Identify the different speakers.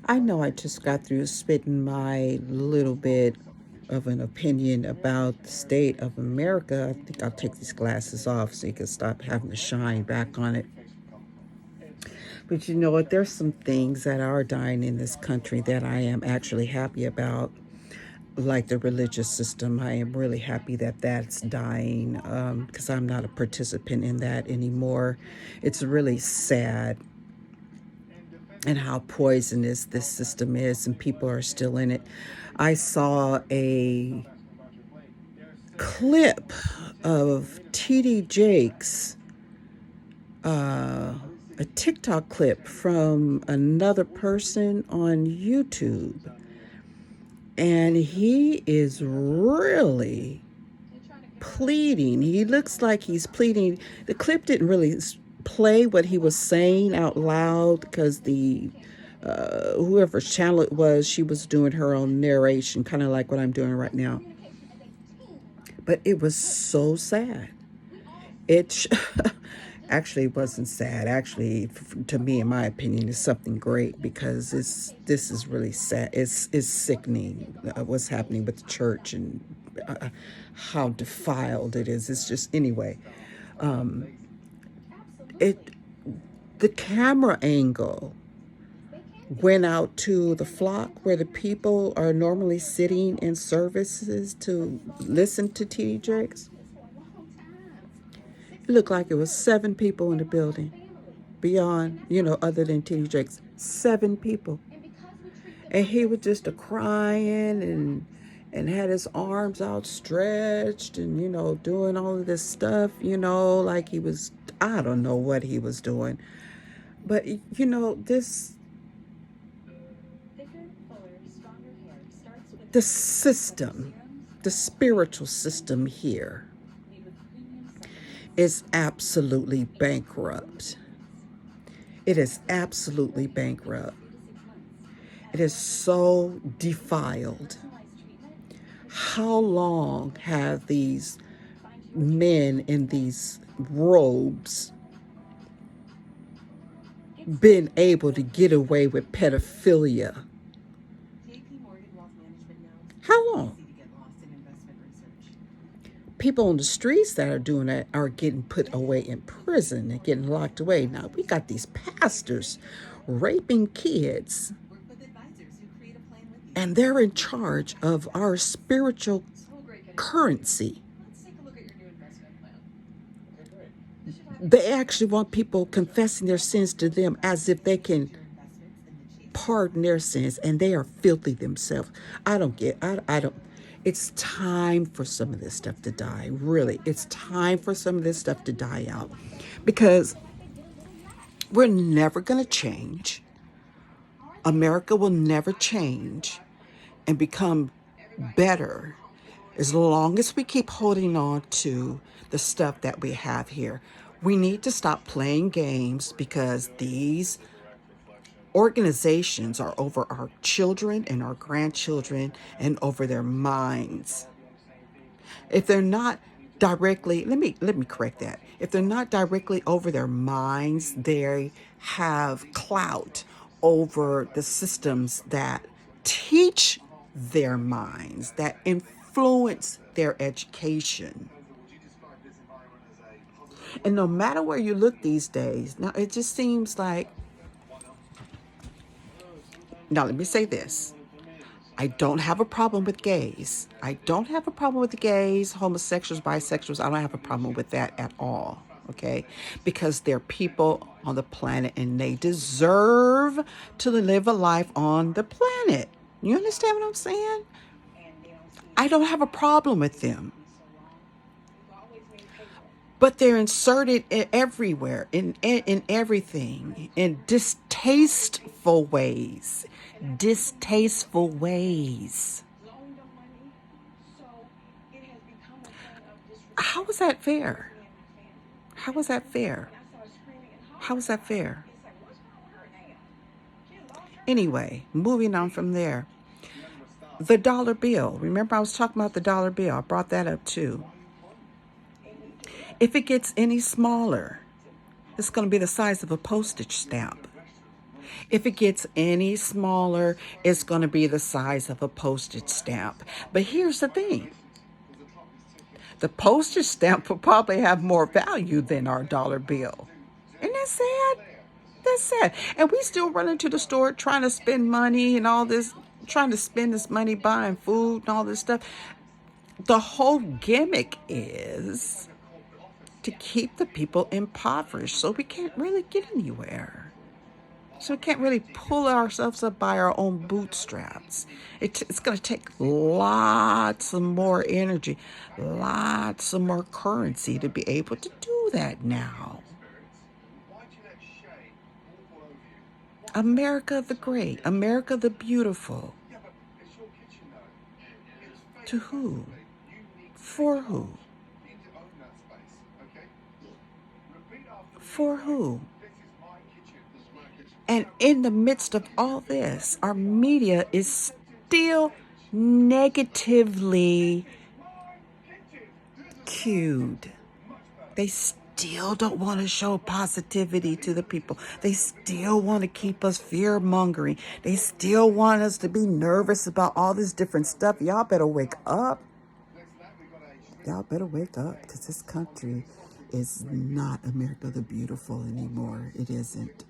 Speaker 1: I know I just got through spitting my little bit of an opinion about the state of America. I think I'll take these glasses off so you can stop having to shine back on it. But you know what? There's some things that are dying in this country that I am actually happy about, like the religious system. I am really happy that that's dying because I'm not a participant in that anymore. It's really sad and how poisonous this system is, and people are still in it. I saw a clip of TD Jakes, a TikTok clip from another person on YouTube, and he is really pleading. He looks like he's pleading. The clip didn't really play what he was saying out loud because the whoever's channel it was, she was doing her own narration, kind of like what I'm doing right now. But it was so sad. It actually wasn't sad. Actually, to me, in my opinion, is something great because this is really sad. It's sickening what's happening with the church and how defiled it is. It's just anyway. It the camera angle went out to the flock where the people are normally sitting in services to listen to T.D. Jakes. It looked like it was 7 people in the building, beyond, other than T.D. Jakes. 7 people. And he was just a crying and had his arms outstretched and, doing all of this stuff, like he was, I don't know what he was doing. But, the system, the spiritual system here is absolutely bankrupt. It is absolutely bankrupt. It is so defiled. How long have these men in these robes been able to get away with pedophilia? How long? People on the streets that are doing that are getting put away in prison and getting locked away. Now, we got these pastors raping kids, and they're in charge of our spiritual currency. They actually want people confessing their sins to them as if they can pardon their sins, and they are filthy themselves. I don't. It's time for some of this stuff to die. Really, it's time for some of this stuff to die out, because we're never going to change. America will never change and become better as long as we keep holding on to the stuff that we have here. We need to stop playing games, because these organizations are over our children and our grandchildren and over their minds. If they're not directly, let me correct that. If they're not directly over their minds, they have clout over the systems that teach their minds, that influence their education. And no matter where you look these days, now it just seems like, now let me say this. I don't have a problem with gays. I don't have a problem with the gays, homosexuals, bisexuals. I don't have a problem with that at all, okay? Because they're people on the planet and they deserve to live a life on the planet. You understand what I'm saying? I don't have a problem with them. But they're inserted everywhere, in everything, in distasteful ways. Distasteful ways. How is that fair? How is that fair? How is that fair? Anyway, moving on from there. The dollar bill. Remember, I was talking about the dollar bill. I brought that up too. If it gets any smaller, it's going to be the size of a postage stamp. If it gets any smaller, it's going to be the size of a postage stamp. But here's the thing. The postage stamp will probably have more value than our dollar bill. Isn't that sad? That's sad. And we still run into the store trying to spend money and all this, trying to spend this money buying food and all this stuff. The whole gimmick is to keep the people impoverished so we can't really get anywhere. So we can't really pull ourselves up by our own bootstraps. It's going to take lots of more energy, lots of more currency to be able to do that now. America the Great, America the Beautiful. To who? For who? For who? And in the midst of all this, our media is still negatively cued. They still don't want to show positivity to the people. They still want to keep us fear-mongering. They still want us to be nervous about all this different stuff. Y'all better wake up. Y'all better wake up, because this country is not America the Beautiful anymore. It isn't.